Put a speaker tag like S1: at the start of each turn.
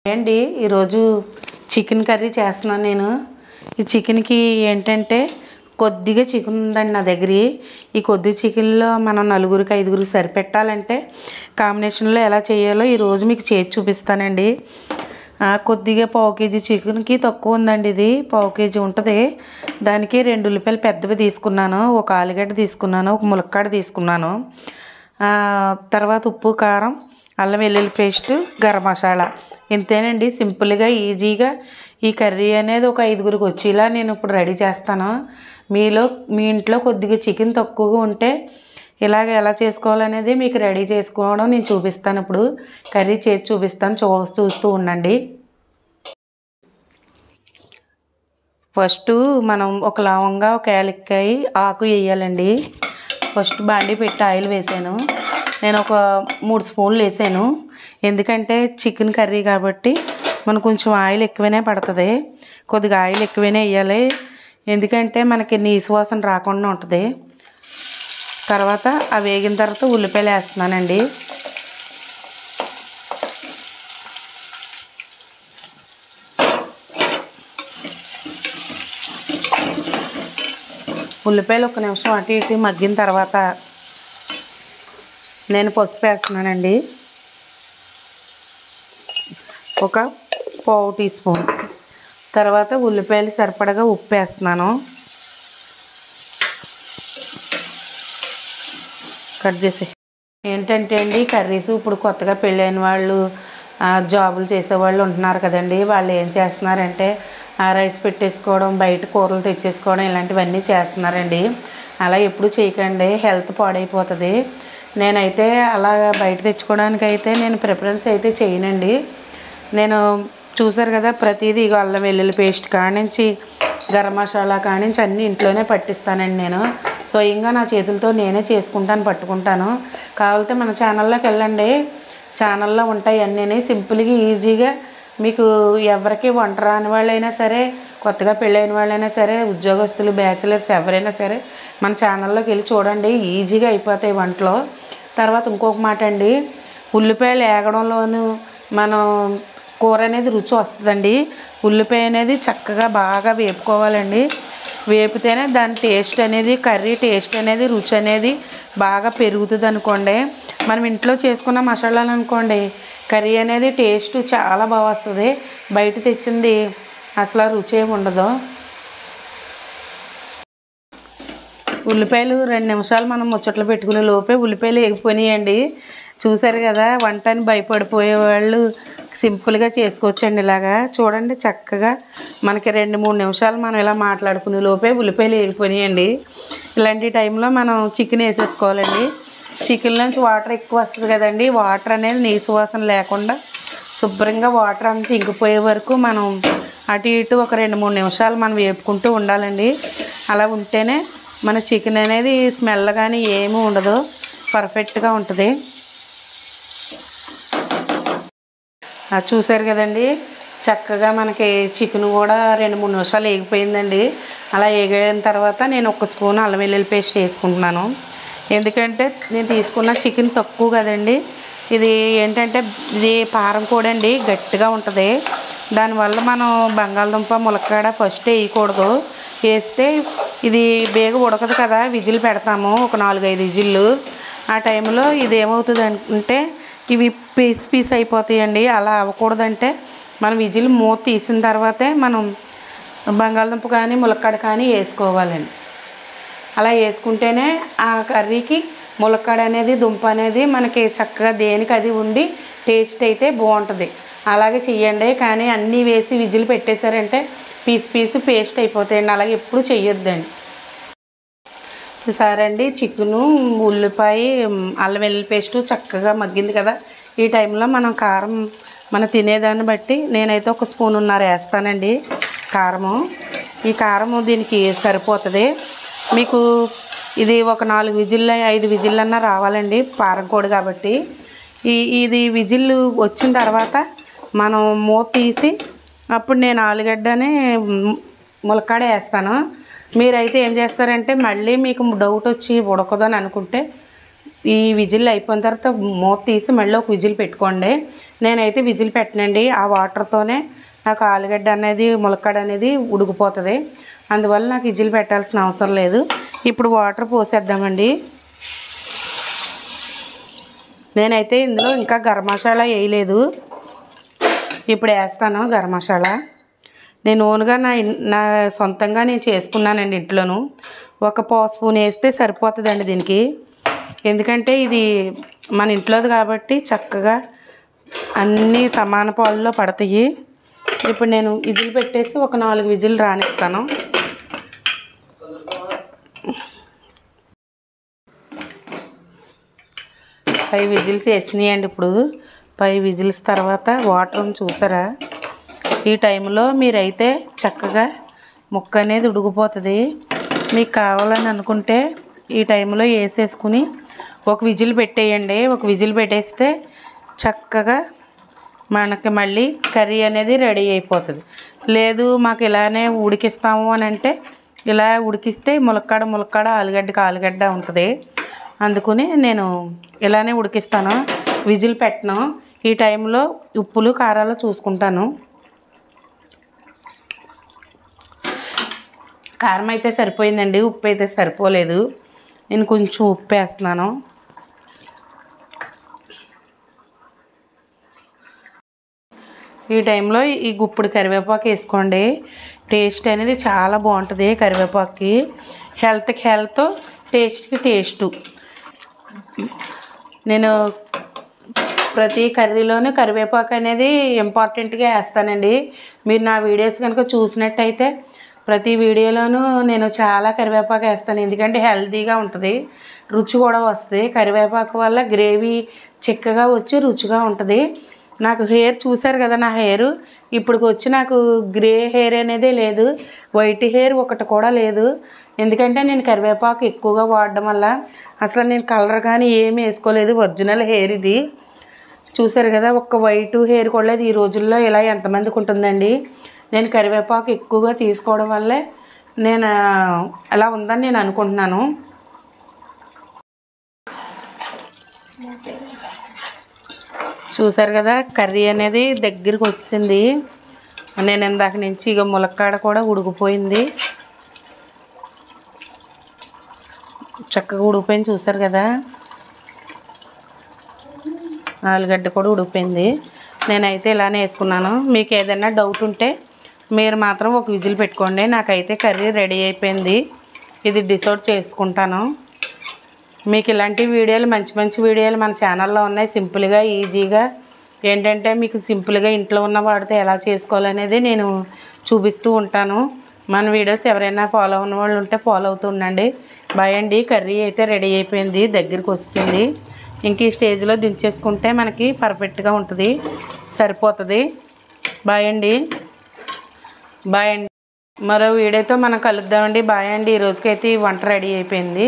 S1: అండి ఈరోజు chicken curry చేస్తున్నాను నేను. ఈ చికెన్కి ఏంటంటే కొద్దిగా చికెన్ ఉందండి నా దగ్గర. ఈ కొద్ది చికెన్లో మనం నలుగురికి ఐదుగురికి సరిపెట్టాలంటే కాంబినేషన్లో ఎలా చేయాలో ఈరోజు మీకు చేసి చూపిస్తానండి. కొద్దిగా పావు కేజీ చికెన్కి తక్కువ ఉందండి, ఇది పావు కేజీ ఉంటుంది. దానికి 2 ఉల్లిపాయలు పెద్దవి తీసుకున్నాను, ఒక ఆలుగడ్డ తీసుకున్నాను, ఒక ములక్కాడ తీసుకున్నాను. తర్వాత ఉప్పు, కారం, అల్లం వెల్లుల్లి పేస్ట్, గరం మసాలా, ఇంతేనండి. సింపుల్గా ఈజీగా ఈ కర్రీ అనేది ఒక 5గురికి వచ్చేలా నేను ఇప్పుడు రెడీ చేస్తాను. మీ ఇంట్లో కొద్దిగా చికెన్ తక్కువగా ఉంటే ఇలాగ ఎలా చేసుకోవాలనేది మీకు రెడీ చేసుకోవడం నేను చూపిస్తాను. ఇప్పుడు కర్రీ చేసి చూపిస్తాను, చూస్తూ ఉండండి. ఫస్ట్ మనం ఒక లవంగా, ఒక యాలక్కాయ ఆకు వేయాలండి. ఫస్ట్ బాండీ పెట్టి ఆయిల్ వేసాను. నేను ఒక 3 స్పూన్లు వేసాను, ఎందుకంటే చికెన్ కర్రీ కాబట్టి మనకు కొంచెం ఆయిల్ ఎక్కువనే పడుతుంది. కొద్దిగా ఆయిల్ ఎక్కువనే వేయాలి, ఎందుకంటే మనకి నీసు వాసన రాకుండా ఉంటుంది. తర్వాత అవి వేగిన తర్వాత ఉల్లిపాయలు వేస్తున్నానండి. ఉల్లిపాయలు ఒక నిమిషం అటు ఇటు మగ్గిన తర్వాత నేను పసుపు వేస్తున్నానండి, ఒక పావు టీ స్పూన్. తర్వాత ఉల్లిపాయలు సరిపడగా ఉప్పు వేస్తున్నాను. కట్ చేసి ఏంటంటే అండి, కర్రీస్ ఇప్పుడు కొత్తగా పెళ్ళైన వాళ్ళు, జాబులు చేసేవాళ్ళు ఉంటున్నారు కదండి. వాళ్ళు ఏం చేస్తున్నారంటే రైస్ పెట్టేసుకోవడం, బయట కూరలు తెచ్చేసుకోవడం, ఇలాంటివన్నీ చేస్తున్నారండి. అలా ఎప్పుడు చేయకండి, హెల్త్ పాడైపోతుంది. నేనైతే అలా బయట తెచ్చుకోవడానికి అయితే నేను ప్రిఫరెన్స్ అయితే చేయనండి. నేను చూసారు కదా, ప్రతిదీ అల్లం వెల్లుల్లి పేస్ట్ కానించి గరం మసాలా కానించి అన్నీ ఇంట్లోనే పట్టిస్తానండి. నేను స్వయంగా నా చేతులతో నేనే చేసుకుంటాను, పట్టుకుంటాను. కావాలంటే మన ఛానల్లోకి వెళ్ళండి, ఛానల్లో ఉంటాయి అన్నీ సింపుల్గా ఈజీగా. మీకు ఎవరికి వంట రాని వాళ్ళైనా సరే, కొత్తగా పెళ్ళైన వాళ్ళైనా సరే, ఉద్యోగస్తులు, బ్యాచిలర్స్ ఎవరైనా సరే మన ఛానల్లోకి వెళ్ళి చూడండి, ఈజీగా అయిపోతాయి వంటలు. తర్వాత ఇంకొక మాట అండి, ఉల్లిపాయలు వేగడంలోనూ మనం కూర అనేది రుచి వస్తుందండి. ఉల్లిపాయ అనేది చక్కగా బాగా వేపుకోవాలండి. వేపితేనే దాని టేస్ట్ అనేది, కర్రీ టేస్ట్ అనేది, రుచి అనేది బాగా పెరుగుతుంది అనుకోండి. మనం ఇంట్లో చేసుకున్న మసాలాలు అనుకోండి, కర్రీ అనేది టేస్ట్ చాలా బాగా వస్తుంది. బయట తెచ్చింది అసలు రుచి ఏమి ఉండదు. ఉల్లిపాయలు 2 నిమిషాలు మనం ముచ్చట్లు పెట్టుకునే లోపే ఉల్లిపాయలు వేగిపోయినాయండి. చూసారు కదా, వంటని భయపడిపోయే వాళ్ళు సింపుల్గా చేసుకోవచ్చండి. ఇలాగా చూడండి, చక్కగా మనకి 2-3 నిమిషాలు మనం ఇలా మాట్లాడుకునే లోపే ఉల్లిపాయలు వేగిపోయినాయండి. ఇలాంటి టైంలో మనం చికెన్ వేసేసుకోవాలండి. చికెన్ నుంచి వాటర్ ఎక్కువ వస్తుంది కదండి, వాటర్ అనేది నీసు వాసన లేకుండా శుభ్రంగా వాటర్ అంతా ఇంకిపోయే వరకు మనం అటు ఇటు ఒక 2-3 నిమిషాలు మనం వేపుకుంటూ ఉండాలండి. అలా ఉంటేనే మన చికెన్ అనేది స్మెల్ కానీ ఏమీ ఉండదు, పర్ఫెక్ట్గా ఉంటుంది. చూసారు కదండి, చక్కగా మనకి చికెన్ కూడా 2-3 నిమిషాలు వేగిపోయిందండి. అలా వేగిన తర్వాత నేను 1 స్పూన్ అల్లం వెల్లుల్లి పేస్ట్ వేసుకుంటున్నాను. ఎందుకంటే నేను తీసుకున్న చికెన్ తక్కువ కదండి. ఇది ఏంటంటే ఇది పారం కూడా అండి, గట్టిగా ఉంటుంది. దానివల్ల మనం బంగాళదుంప, ములక్కాడ ఫస్ట్ వేయకూడదు. వేస్తే ఇది బేగ ఉడకదు కదా, విజిల్ పెడతాము ఒక 4-5 విజిల్లు. ఆ టైంలో ఇది ఏమవుతుంది అంటే ఇవి పీస్ అయిపోతాయండి. అలా అవ్వకూడదంటే మనం విజిల్ మూత తీసిన తర్వాతే మనం బంగాళదుంప కానీ ములక్కాడ కానీ వేసుకోవాలండి. అలా వేసుకుంటేనే ఆ కర్రీకి ములక్కాడ అనేది, దుంప అనేది మనకి చక్కగా దేనికి అది ఉండి టేస్ట్ అయితే బాగుంటుంది. అలాగే చెయ్యండి. కానీ అన్నీ వేసి విజిల్ పెట్టేశారంటే పీస్ పేస్ట్ అయిపోతాయండి. అలాగే ఎప్పుడు చెయ్యొద్దండి. ఈసారి అండి చికెను, ఉల్లిపాయ, అల్లం వెల్లుల్లి పేస్టు చక్కగా మగ్గింది కదా. ఈ టైంలో మనం కారం మనం తినేదాన్ని బట్టి నేనైతే 1 స్పూనున్నర వేస్తానండి కారము. ఈ కారము దీనికి సరిపోతుంది. మీకు ఇది ఒక 4 విజిల్లు 5 విజిల్లన్నా రావాలండి, పారం కోడి కాబట్టి. ఇది విజిల్లు వచ్చిన తర్వాత మనం మూత తీసి అప్పుడు నేను ఆలుగడ్డని ములక్కాడ వేస్తాను. మీరైతే ఏం చేస్తారంటే మళ్ళీ మీకు డౌట్ వచ్చి ఉడకదని అనుకుంటే ఈ విజిల్ అయిపోయిన తర్వాత మూత తీసి మళ్ళీ ఒక విజిల్ పెట్టుకోండి. నేనైతే విజిల్ పెట్టనండి, ఆ వాటర్తోనే నాకు ఆలుగడ్డ అనేది ములక్కాడ అనేది ఉడికిపోతుంది. అందువల్ల నాకు విజిల్ పెట్టాల్సిన అవసరం లేదు. ఇప్పుడు వాటర్ పోసేద్దామండి. నేనైతే ఇందులో ఇంకా గరం మసాలా వేయలేదు, ఇప్పుడు వేస్తాను గరం మసాలా. నేను ఓన్గా నా సొంతంగా నేను చేసుకున్నానండి ఇంట్లోను. ఒక పావు స్పూన్ వేస్తే సరిపోతుందండి దీనికి, ఎందుకంటే ఇది మన ఇంట్లోది కాబట్టి చక్కగా అన్నీ సమాన పాలలో పడతాయి. ఇప్పుడు నేను విజిల్ పెట్టేసి ఒక 4 విజిల్ రానిస్తాను. ఫైవ్ విజిల్స్ వేసినాయండి. ఇప్పుడు 5 విజిల్స్ తర్వాత వాటర్ని చూసారా? ఈ టైంలో మీరైతే చక్కగా ముక్క అనేది ఉడికిపోతుంది. మీకు కావాలని అనుకుంటే ఈ టైంలో వేసేసుకుని ఒక విజిల్ పెట్టేయండి. ఒక విజిల్ పెట్టేస్తే చక్కగా మనకి మళ్ళీ కర్రీ అనేది రెడీ అయిపోతుంది. లేదు మాకు ఇలానే ఉడికిస్తాము అని అంటే ఇలా ఉడికిస్తే ములక్కాడ ఆలుగడ్డ ఉంటుంది. అందుకని నేను ఇలానే ఉడికిస్తాను, విజిల్ పెట్టను. ఈ టైంలో ఉప్పులు కారాలు చూసుకుంటాను. కారం అయితే సరిపోయిందండి, ఉప్పు అయితే సరిపోలేదు. నేను కొంచెం ఉప్పు వేస్తున్నాను. ఈ టైంలో ఈ గుప్పుడు కరివేపాకు వేసుకోండి. టేస్ట్ అనేది చాలా బాగుంటుంది కరివేపాకుకి. హెల్త్కి హెల్త్, టేస్ట్కి టేస్టు. నేను ప్రతి కర్రీలోనూ కరివేపాకు అనేది ఇంపార్టెంట్గా వేస్తానండి. మీరు నా వీడియోస్ కనుక చూసినట్టయితే ప్రతి వీడియోలోనూ నేను చాలా కరివేపాకు వేస్తాను, ఎందుకంటే హెల్తీగా ఉంటుంది, రుచి కూడా వస్తుంది. కరివేపాకు వల్ల గ్రేవీ చిక్కగా వచ్చి రుచిగా ఉంటుంది. నాకు హెయిర్ చూసారు కదా, నా హెయిర్ ఇప్పుడు వచ్చి నాకు గ్రే హెయిర్ అనేదే లేదు, వైట్ హెయిర్ ఒకటి కూడా లేదు. ఎందుకంటే నేను కరివేపాకు ఎక్కువగా వాడడం వల్ల అసలు నేను కలర్ కానీ ఏమి వేసుకోలేదు. ఒరిజినల్ హెయిర్ ఇది. చూసారు కదా, ఒక్క వైట్ హెయిర్ కూడా లేదు. ఈ రోజుల్లో ఇలా ఎంతమందికి ఉంటుందండి? నేను కరివేపాకు ఎక్కువగా తీసుకోవడం వల్లే నేను అలా ఉందని నేను అనుకుంటున్నాను. చూసారు కదా, కర్రీ అనేది దగ్గరికి వచ్చింది. నేను ఇందాక నుంచి ఇక ములక్కాడ కూడా ఉడికిపోయింది, చక్కగా ఉడికిపోయింది. చూసారు కదా, ఆలుగడ్డ కూడా ఉడికిపోయింది. నేనైతే ఇలానే వేసుకున్నాను. మీకు ఏదైనా డౌట్ ఉంటే మీరు మాత్రం ఒక విజిల్ పెట్టుకోండి. నాకైతే కర్రీ రెడీ అయిపోయింది, ఇది డిసౌట్ చేసుకుంటాను. మీకు ఇలాంటి వీడియోలు మంచి మంచి వీడియోలు మన ఛానల్లో ఉన్నాయి. సింపుల్గా ఈజీగా ఏంటంటే మీకు సింపుల్గా ఇంట్లో ఉన్న వాడితే ఎలా చేసుకోవాలనేది నేను చూపిస్తూ ఉంటాను. మన వీడియోస్ ఎవరైనా ఫాలో అన్న వాళ్ళు ఉంటే ఫాలో అవుతూ ఉండండి. బాయ్ అండి. కర్రీ అయితే రెడీ అయిపోయింది, దగ్గరికి వచ్చింది. ఇంక ఈ స్టేజ్లో దించేసుకుంటే మనకి పర్ఫెక్ట్గా ఉంటుంది, సరిపోతుంది. బాయ్ అండి. బాయ్ అండి. మరో వీడియోతో మనం కలుద్దామండి. బాయ్ అండి. ఈ రోజుకైతే ఈ వంట రెడీ అయిపోయింది.